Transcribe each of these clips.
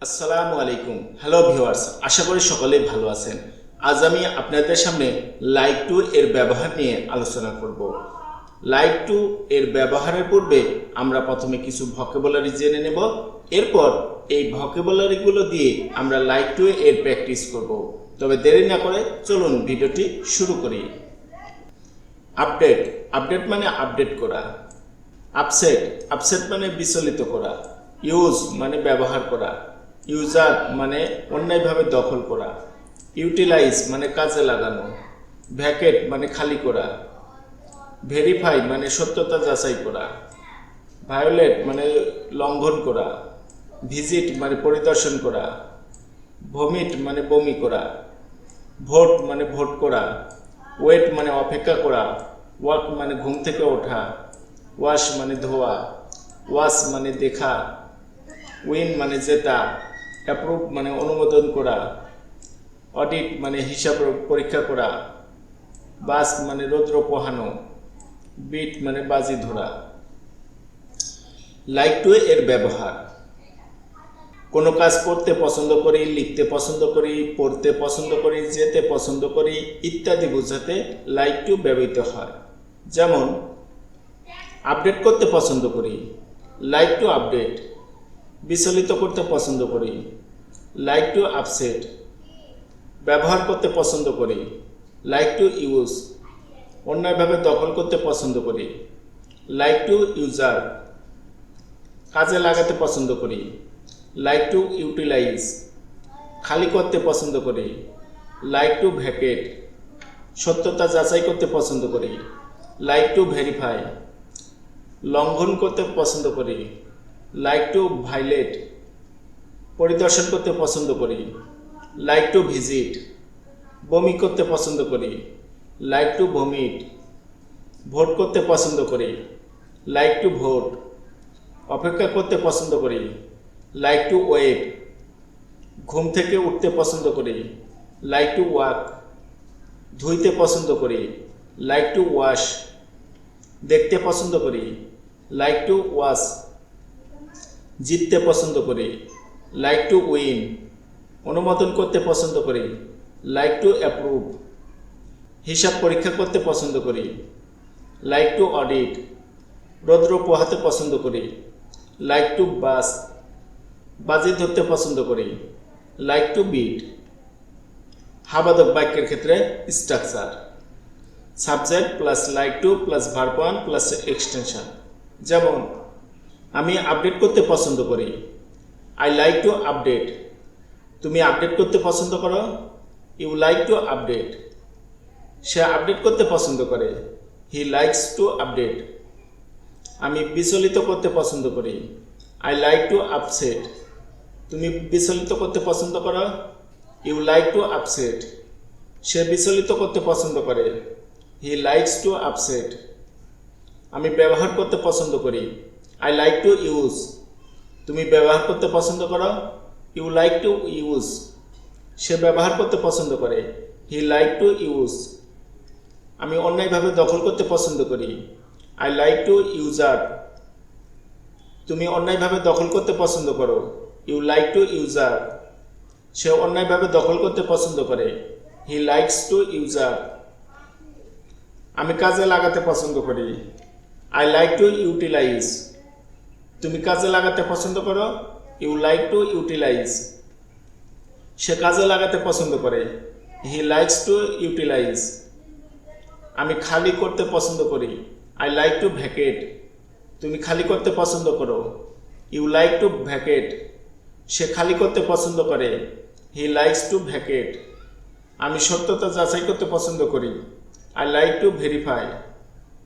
আসসালামু আলাইকুম। Hello viewers, আশা করি সকলেই ভালো আছেন। আজ আমি আপনাদের সামনে লাইক টু এর ব্যবহার নিয়ে আলোচনা করব। লাইক টু এর ব্যবহারের পূর্বে আমরা প্রথমে কিছু ভোকাবুলারি জেনে নেব। এরপর এই ভোকাবুলারিগুলো দিয়ে আমরা লাইক টু এর প্র্যাকটিস করব। তবে দেরি না করে চলুন ভিডিওটি শুরু করি। আপডেট, আপডেট মানে আপডেট করা। আপসেট, আপসেট মানে বিচলিত করা। ইউজ মানে ব্যবহার করা। ইউজার মানে অন্যায়ভাবে দখল করা। ইউটিলাইজ মানে কাজে লাগানো। ভ্যাকেট মানে খালি করা। ভেরিফাই মানে সত্যতা যাচাই করা। ভায়োলেট মানে লঙ্ঘন করা। ভিজিট মানে পরিদর্শন করা। ভমিট মানে বমি করা। ভোট মানে ভোট করা। ওয়েট মানে অপেক্ষা করা। ওয়াক মানে ঘুম থেকে ওঠা। ওয়াশ মানে ধোয়া। ওয়াশ মানে দেখা। উইন মানে জেতা। অ্যাপ্রুভ মানে অনুমোদন করা। অডিট মানে হিসাব পরীক্ষা করা। বাস মানে রৌদ্র পোহানো। বিট মানে বাজি ধরা। লাইক টু এর ব্যবহার: কোনো কাজ করতে পছন্দ করি, লিখতে পছন্দ করি, পড়তে পছন্দ করি, যেতে পছন্দ করি ইত্যাদি বোঝাতে লাইক টু ব্যবহৃত হয়। যেমন আপডেট করতে পছন্দ করি, লাইক টু আপডেট। বিচলিত করতে পছন্দ করি, লাইক টু আপসেট। ব্যবহার করতে পছন্দ করি, লাইক টু ইউজ। অন্যায়ভাবে দখল করতে পছন্দ করি, লাইক টু ইউজার। কাজে লাগাতে পছন্দ করি, লাইক টু ইউটিলাইজ। খালি করতে পছন্দ করি, লাইক টু ভ্যাকেট। সত্যতা যাচাই করতে পছন্দ করি, লাইক টু ভেরিফাই। লঙ্ঘন করতে পছন্দ করি, লাইক টু ভাইলেট। পরিদর্শন করতে পছন্দ করি, লাইক টু ভিজিট। বমি করতে পছন্দ করি, লাইক টু ভমিট। ভোট করতে পছন্দ করি, লাইক টু ভোট। অপেক্ষা করতে পছন্দ করি, লাইক টু ওয়েট। ঘুম থেকে উঠতে পছন্দ করি, লাইক টু ওয়াক। ধুইতে পছন্দ করি, লাইক টু ওয়াশ। দেখতে পছন্দ করি, লাইক টু ওয়াচ। জিততে পছন্দ করি, লাইক টু উইন। অনুমোদন করতে পছন্দ করি, লাইক টু অ্যাপ্রুভ। হিসাব পরীক্ষা করতে পছন্দ করি, লাইক টু অডিট। রৌদ্র পোহাতে পছন্দ করি, লাইক টু বাস। বাজি ধরতে পছন্দ করি, লাইক টু বিট। হাবাদক বাক্যের ক্ষেত্রে structure: subject plus like to plus verb one plus extension. যেমন আমি আপডেট করতে পছন্দ করি, আই লাইক টু আপডেট। তুমি আপডেট করতে পছন্দ করো, ইউ লাইক টু আপডেট। সে আপডেট করতে পছন্দ করে, হি লাইকস টু আপডেট। আমি বিচলিত করতে পছন্দ করি, আই লাইক টু আপসেট। তুমি বিচলিত করতে পছন্দ করো, ইউ লাইক টু আপসেট। সে বিচলিত করতে পছন্দ করে, হি লাইকস টু আপসেট। আমি ব্যবহার করতে পছন্দ করি, আই লাইক টু ইউজ। তুমি ব্যবহার করতে পছন্দ করো, ইউ লাইক টু ইউজ। সে ব্যবহার করতে পছন্দ করে, হি লাইক টু ইউজ। আমি অন্যায়ভাবে দখল করতে পছন্দ করি, আই লাইক টু ইউজার। তুমি অন্যায়ভাবে দখল করতে পছন্দ করো, ইউ লাইক টু ইউজার। সে অন্যায়ভাবে দখল করতে পছন্দ করে, হি লাইকস টু ইউজার। আমি কাজে লাগাতে পছন্দ করি, আই লাইক টু ইউটিলাইজ। তুমি কাজে লাগাতে পছন্দ করো, ইউ লাইক টু ইউটিলাইজ। সে কাজে লাগাতে পছন্দ করে, হি লাইকস টু ইউটিলাইজ। আমি খালি করতে পছন্দ করি, আই লাইক টু ভ্যাকেট। তুমি খালি করতে পছন্দ করো, ইউ লাইক টু ভ্যাকেট। সে খালি করতে পছন্দ করে, হি লাইকস টু ভ্যাকেট। আমি সত্যতা যাচাই করতে পছন্দ করি, আই লাইক টু ভেরিফাই।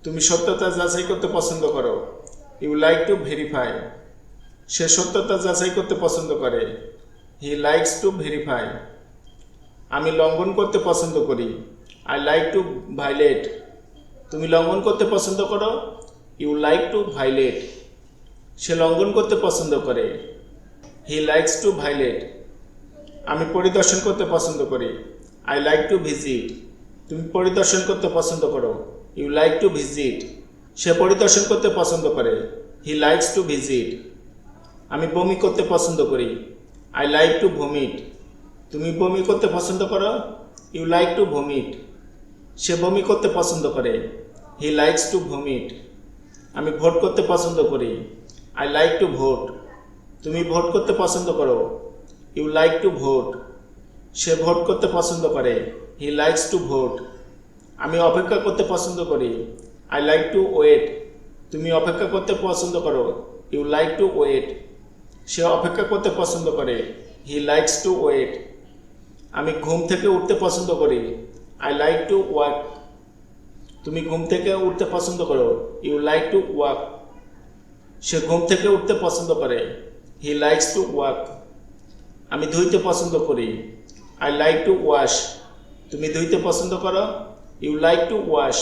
তুমি সত্যতা যাচাই করতে পছন্দ করো, ইউ লাইক টু ভেরিফাই। সে সত্যতা যাচাই করতে পছন্দ করে, হি লাইকস টু ভেরিফাই। আমি লঙ্ঘন করতে পছন্দ করি, আই লাইক টু ভাইলেট। তুমি লঙ্ঘন করতে পছন্দ করো, ইউ লাইক টু ভাইলেট। সে লঙ্ঘন করতে পছন্দ করে, হি লাইকস টু ভাইলেট। আমি পরিদর্শন করতে পছন্দ করি, আই লাইক টু ভিজিট। তুমি পরিদর্শন করতে পছন্দ করো, ইউ লাইক টু ভিজিট। সে পরিদর্শন করতে পছন্দ করে, হি লাইকস টু ভিজিট। আমি বমি করতে পছন্দ করি, আই লাইক টু ভমিট। তুমি বমি করতে পছন্দ করো? You like to vomit. সে বমি করতে পছন্দ করে। He likes to vomit. আমি ভোট করতে পছন্দ করি। I like to vote. তুমি ভোট করতে পছন্দ করো? You like to vote. সে ভোট করতে পছন্দ করে। He likes to vote. আমি অপেক্ষা করতে পছন্দ করি। I like to wait. তুমি অপেক্ষা করতে পছন্দ করো? You like to wait. সে অপেক্ষা করতে পছন্দ করে। He likes two wait. আমি ঘুম থেকে উঠতে পছন্দ করি। I like to walk. তুমি ঘুম থেকে উঠতে পছন্দ করো? You like to wake. সে ঘুম থেকে উঠতে পছন্দ করে। He likes to wake. আমি ধুইতে পছন্দ করি। I like to wash. তুমি ধুইতে পছন্দ করো? You like to wash.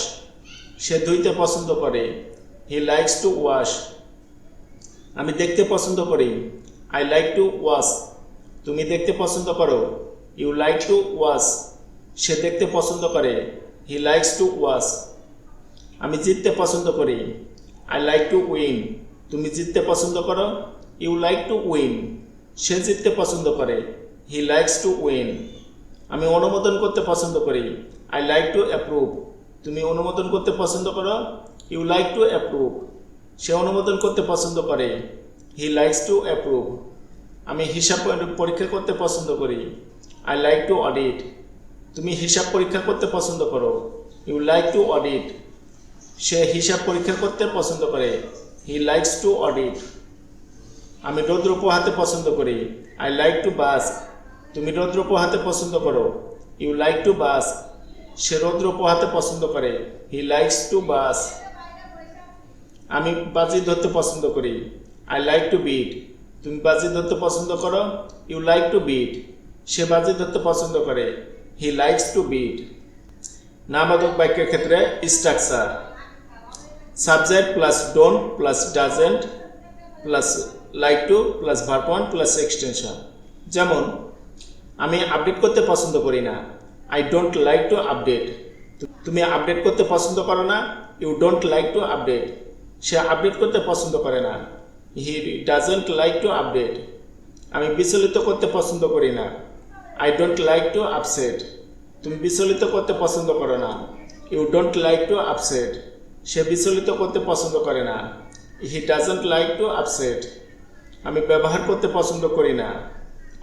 সে ধুইতে পছন্দ করে। He likes to wash. আমি দেখতে পছন্দ করি। I like to watch. তুমি দেখতে পছন্দ করো? You like to watch. সে দেখতে পছন্দ করে। He likes to watch. আমি জিততে পছন্দ করি। I like to win. তুমি জিততে পছন্দ করো? You like to win. সে জিততে পছন্দ করে। He likes to win. আমি অনুমোদন করতে পছন্দ করি। I like to approve. তুমি অনুমোদন করতে পছন্দ করো? You like to approve. সে অনুমোদন করতে পছন্দ করে। He likes to approve. আমি হিসাব পরীক্ষা করতে পছন্দ করি। I like to audit. তুমি হিসাব পরীক্ষা করতে পছন্দ করো? You like to audit. সে হিসাব পরীক্ষা করতে পছন্দ করে। He likes to audit. আমি রৌদ্র পোহাতে পছন্দ করি। I like to bask. তুমি রৌদ্র পোহাতে পছন্দ করো? ইউ লাইক টু বাস্ক। সে রৌদ্র পোহাতে পছন্দ করে। হি লাইকস টু বাস্ক। আমি বাজি ধরতে পছন্দ করি। I like to bet. তুমি বাজি ধরতে পছন্দ করো? You like to bet. সে বাজি ধরতে পছন্দ করে। He likes to bet. নামবাচক বাক্যের ক্ষেত্রে structure: subject plus don't plus doesn't plus like to plus verb one plus extension. যেমন, আমি আপডেট করতে পছন্দ করি না। I don't like to update. তুমি আপডেট করতে পছন্দ করো না? You don't like to update. সে আপডেট করতে পছন্দ করে না। He doesn't like to update. আমি বিচলিত করতে পছন্দ করি না। I don't like to upset. তুমি বিচলিত করতে পছন্দ করো না। You don't like to upset. সে বিচলিত করতে পছন্দ করে না। He doesn't like to upset. আমি ব্যবহার করতে পছন্দ করি না।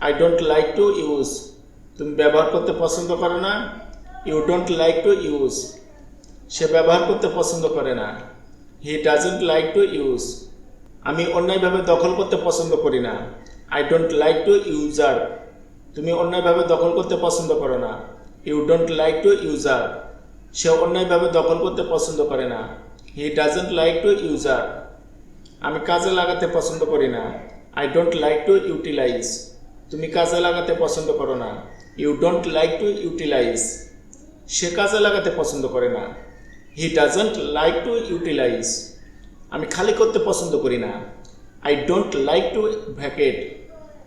I don't like to use. তুমি ব্যবহার করতে পছন্দ করো না। You don't like to use. সে ব্যবহার করতে পছন্দ করে না। He doesn't like to use. আমি অন্যায়ভাবে দখল করতে পছন্দ করি না। I don't like to usurp. তুমি অন্যায়ভাবে দখল করতে পছন্দ করো না। You don't like to usurp. সে অন্যায়ভাবে দখল করতে পছন্দ করে না। He doesn't like to usurp. আমি কাজে লাগাতে পছন্দ করি না। I don't like to utilise. তুমি কাজে লাগাতে পছন্দ করো না। You don't like to utilise. সে কাজে লাগাতে পছন্দ করে না। He doesn't like to utilise. আমি খালি করতে পছন্দ করি না। I don't like to vacate.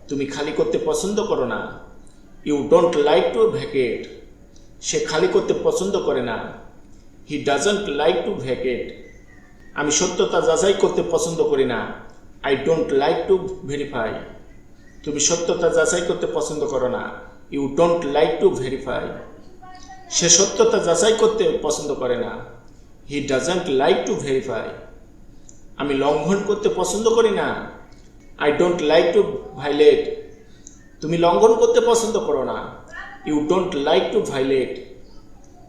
তুমি খালি করতে পছন্দ করো না। You don't like to vacate. সে খালি করতে পছন্দ করে না। He doesn't like to vacate. আমি সত্যতা যাচাই করতে পছন্দ করি না। I don't like to verify. তুমি সত্যতা যাচাই করতে পছন্দ করো না। You don't like to verify. সে সত্যতা যাচাই করতে পছন্দ করে না। He doesn't like to verify. আমি লঙ্ঘন করতে পছন্দ করি না। I don't like to violate. তুমি লঙ্ঘন করতে পছন্দ করো না। You don't like to violate.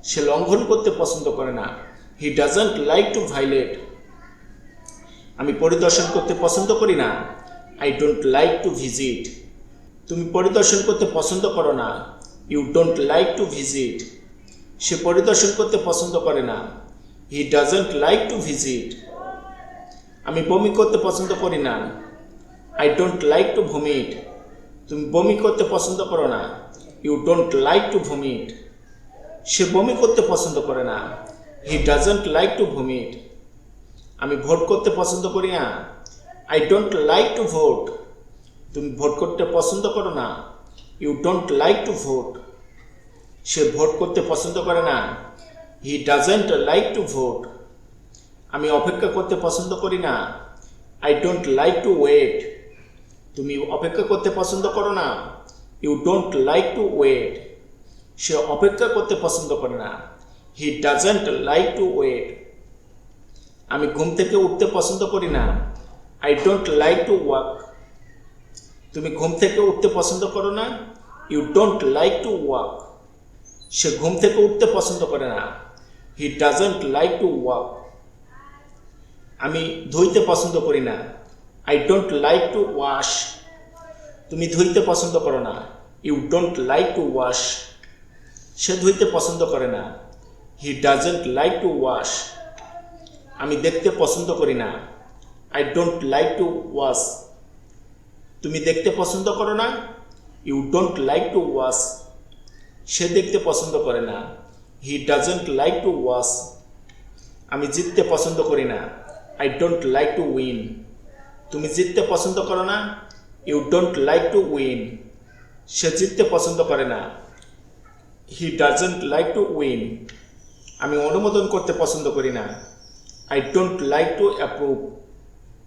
সে লঙ্ঘন করতে পছন্দ করে না। He doesn't like to violate. আমি পরিদর্শন করতে পছন্দ করি না। I don't like to visit. তুমি পরিদর্শন করতে পছন্দ করো না। You don't like to visit. সে পরিদর্শন করতে পছন্দ করে না। He doesn't like to visit. আমি বমি করতে পছন্দ করি না। I don't like to vomit. তুমি বমি করতে পছন্দ করো না। You don't like to vomit. সে বমি করতে পছন্দ করে না। He doesn't like to vomit. আমি ভোট করতে পছন্দ করি না। I don't like to vote. তুমি ভোট করতে পছন্দ করো না। You don't like to vote. সে ভোট করতে পছন্দ করে না। He doesn't like to vote. আমি অপেক্ষা করতে পছন্দ করি না। I don't like to wait. তুমি অপেক্ষা করতে পছন্দ করো না। You don't like to wait. সে অপেক্ষা করতে পছন্দ করে না। He doesn't like to wait. আমি ঘুম থেকে উঠতে পছন্দ করি না। I don't like to walk. তুমি ঘুম থেকে উঠতে পছন্দ করো না। You don't like to wake. সে ঘুম থেকে উঠতে পছন্দ করে না। He doesn't like to wake. আমি ধুইতে পছন্দ করি না। I don't like to wash. তুমি ধুইতে পছন্দ করো না। You don't like to wash. সে ধুইতে পছন্দ করে না। He doesn't like to wash. আমি দেখতে পছন্দ করি না। I don't like to watch. তুমি দেখতে পছন্দ করো না। You don't like to watch. সে দেখতে পছন্দ করে না। He doesn't like to watch. আমি জিততে পছন্দ করি না। I don't like to win. তুমি জিততে পছন্দ করো না। You don't like to win. সে জিততে পছন্দ করে না। He doesn't like to win. আমি অনুমোদন করতে পছন্দ করি না। I don't like to approve.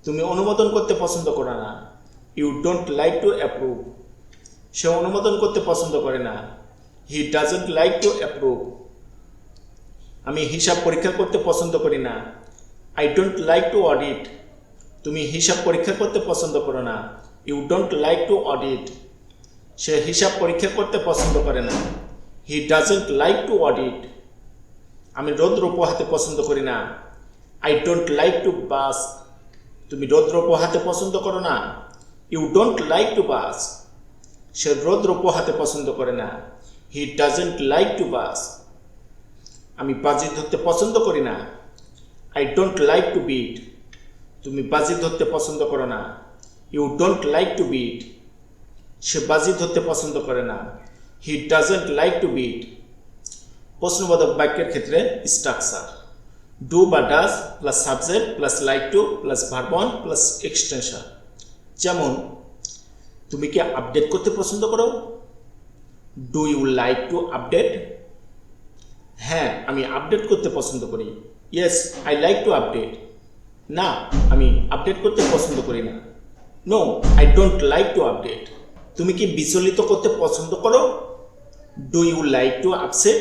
তুমি অনুমোদন করতে পছন্দ করো না। You don't like to approve. সে অনুমোদন করতে পছন্দ করে না। He doesn't like to approve. আমি হিসাব পরীক্ষা করতে পছন্দ করি না। I don't like to audit. তুমি হিসাব পরীক্ষা করতে পছন্দ করো না। You don't like to audit. সে হিসাব পরীক্ষা করতে পছন্দ করে না। He doesn't like to audit. আমি রৌদ্র পোহাতে পছন্দ করি না। I don't like to bask. তুমি রৌদ্র পোহাতে পছন্দ করো না। You don't like to bask. সে রৌদ্র পোহাতে পছন্দ করে না। He doesn't like to bask. আমি বাজি ধরতে পছন্দ করি না। I don't like to bet. তুমি বাজি ধরতে পছন্দ করো না। You don't like to bet. সে বাজি ধরতে পছন্দ করে না। He doesn't like to beat. প্রশ্নবোধক বাক্যের ক্ষেত্রে স্ট্রাকচার ডু বা does plus subject plus like to plus verb one plus extension. যেমন তুমি কি আপডেট করতে পছন্দ করো? Do you like to update? হ্যাঁ, আমি আপডেট করতে পছন্দ করি। Yes, I like to update. না, আমি আপডেট করতে পছন্দ করি না। No, I don't like to update. তুমি কি বিচলিত করতে পছন্দ করো? Do you like to upset?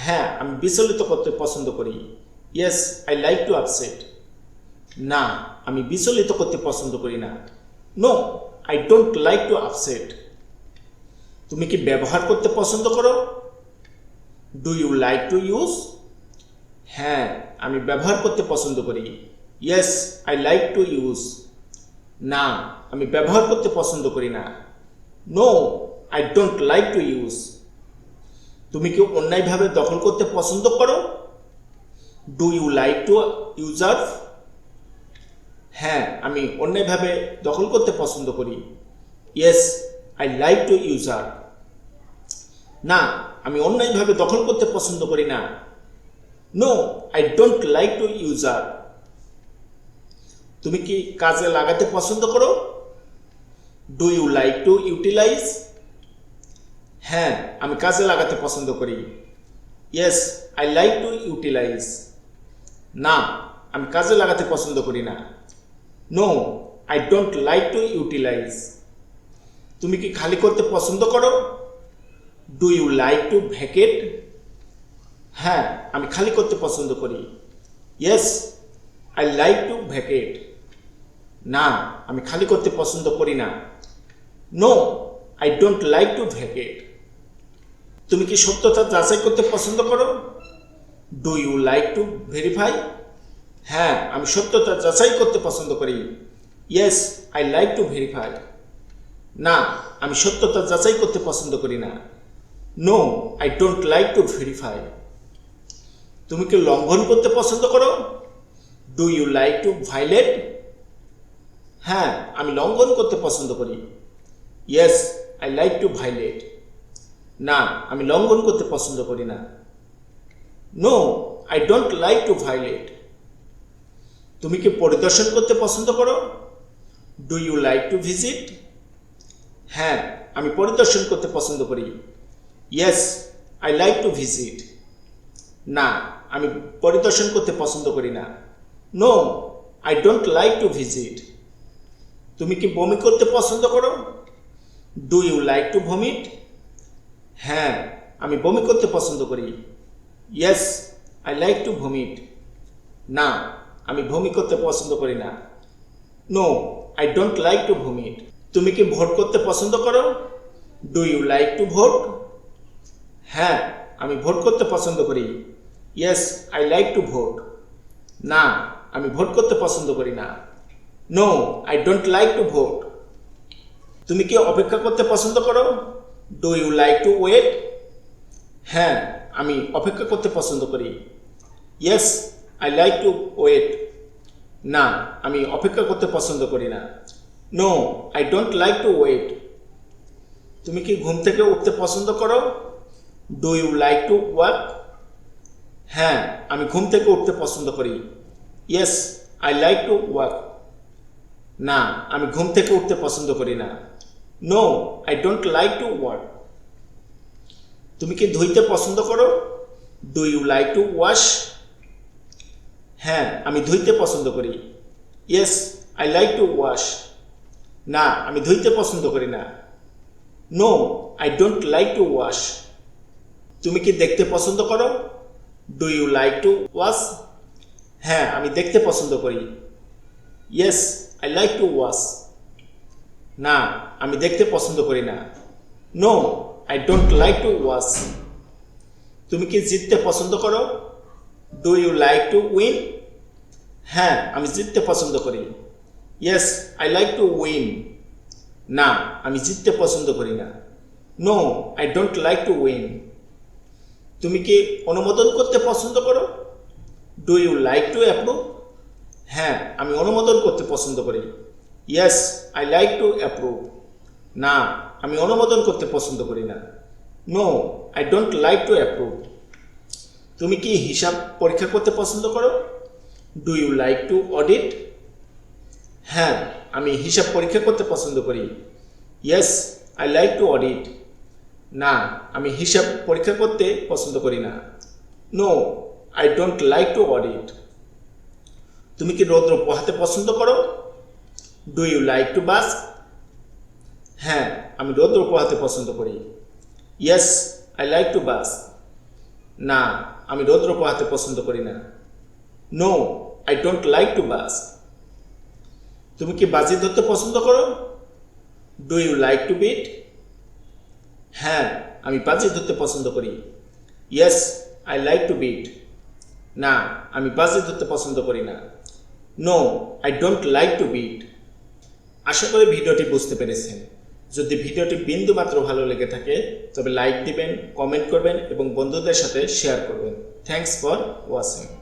হ্যাঁ, আমি বিচলিত করতে পছন্দ করি। Yes, I like to upset. না, আমি বিচলিত করতে পছন্দ করি না। No, I don't like to upset. তুমি কি ব্যবহার করতে পছন্দ করো? Do you like to use? হ্যাঁ, আমি ব্যবহার করতে পছন্দ করি। Yes, I like to use. না, আমি ব্যবহার করতে পছন্দ করি না। No, I don't like to use. তুমি কি অন্যায়ভাবে দখল করতে পছন্দ করো? Do you like two usurp? হ্যাঁ, আমি অন্যায়ভাবে দখল করতে পছন্দ করি। Yes, I like to usurp. না, আমি অন্যায়ভাবে দখল করতে পছন্দ করি না। No, I don't like to usurp. তুমি কি কাজে লাগাতে পছন্দ করো? Do you like to utilise? হ্যাঁ, আমি কাজে লাগাতে পছন্দ করি। Yes, I like to utilise. না, আমি কাজে লাগাতে পছন্দ করি না। No, I don't like to utilise. তুমি কি খালি করতে পছন্দ করো? Do you like to vacate? হ্যাঁ, আমি খালি করতে পছন্দ করি। Yes, I like to vacate. না, আমি খালি করতে পছন্দ করি না। No, I don't like to vacate. তুমি কি সত্যতা যাচাই করতে পছন্দ করো? Do you like to verify? হ্যাঁ, আমি সত্যতা যাচাই করতে পছন্দ করি। Yes, I like to verify. না, আমি সত্যতা যাচাই করতে পছন্দ করি না। No, I don't like to verify. তুমি কি লঙ্ঘন করতে পছন্দ করো? Do you like to violate? হ্যাঁ, আমি লঙ্ঘন করতে পছন্দ করি। Yes, I like to violate. না, আমি লঙ্ঘন করতে পছন্দ করি না। No, I don't like to violate. তুমি কি পরিদর্শন করতে পছন্দ করো? Do you like to visit? হ্যাঁ, আমি পরিদর্শন করতে পছন্দ করি। Yes, I like to visit. না, আমি পরিদর্শন করতে পছন্দ করি না। No, I don't like to visit. তুমি কি বমি করতে পছন্দ করো? Do you like to vomit? হ্যাঁ, আমি বমি করতে পছন্দ করি। Yes, I like to vomit. না, আমি বমি করতে পছন্দ করি না। No, I don't like to vomit. তুমি কি ভোট করতে পছন্দ করো? Do you like to vote? হ্যাঁ, আমি ভোট করতে পছন্দ করি। Yes, I like to vote. না, আমি ভোট করতে পছন্দ করি না। No, I don't like to vote. তুমি কি অপেক্ষা করতে পছন্দ করো? Do you like to wait? হ্যাঁ, আমি অপেক্ষা করতে পছন্দ করি। Yes, I like to wait. না, আমি অপেক্ষা করতে পছন্দ করি না। No, I don't like to wait. তুমি কি ঘুম থেকে উঠতে পছন্দ করো? Do you like to walk? হ্যাঁ, আমি ঘুম থেকে উঠতে পছন্দ করি। Yes, I like to walk. না, আমি ঘুম থেকে উঠতে পছন্দ করি না। No, I don't like to walk. তুমি কি ধুইতে পছন্দ করো? Do you like to wash? হ্যাঁ, আমি ধুইতে পছন্দ করি। Yes, I like to wash. না, আমি ধুইতে পছন্দ করি না। No, I don't like to wash. তুমি কি দেখতে পছন্দ করো? Do you like to watch? হ্যাঁ, আমি দেখতে পছন্দ করি। Yes, I like to watch. না, আমি দেখতে পছন্দ করি না। No, I don't like to watch. তুমি কি জিততে পছন্দ করো? Do you like to win? হ্যাঁ, আমি জিততে পছন্দ করি। Yes, I like to win. না, আমি জিততে পছন্দ করি না। No, I don't like to win. তুমি কি অনুমোদন করতে পছন্দ করো? Do you like to approve? হ্যাঁ, আমি অনুমোদন করতে পছন্দ করি। Yes, I like to approve. না, আমি অনুমোদন করতে পছন্দ করি না। No, I don't like to approve. তুমি কি হিসাব পরীক্ষা করতে পছন্দ করো? Do you like to audit? হ্যাঁ, আমি হিসাব পরীক্ষা করতে পছন্দ করি। Yes, I like to audit. না, আমি হিসাব পরীক্ষা করতে পছন্দ করি না। No, I don't like to audit. তুমি কি রৌদ্র পোহাতে পছন্দ করো? ডু ইউ লাইক টু বাস্ক? হ্যাঁ, আমি রৌদ্র পোহাতে পছন্দ করি। ইয়েস, আই লাইক টু বাস্ক। না, আমি রৌদ্র পোহাতে পছন্দ করি না। No, I don't like to bask. তুমি কি বাজি ধরতে পছন্দ করো? Do you like to bet? হ্যাঁ, আমি বাজি ধরতে পছন্দ করি। Yes, I like to bet. না, আমি বাজি ধরতে পছন্দ করি না। No, I don't like to bet. আশা করি ভিডিওটি বুঝতে পেরেছেন। যদি ভিডিওটি বিন্দু মাত্র ভালো লেগে থাকে তবে লাইক দিবেন, কমেন্ট করবেন এবং বন্ধুদের সাথে শেয়ার করবেন। Thanks for watching.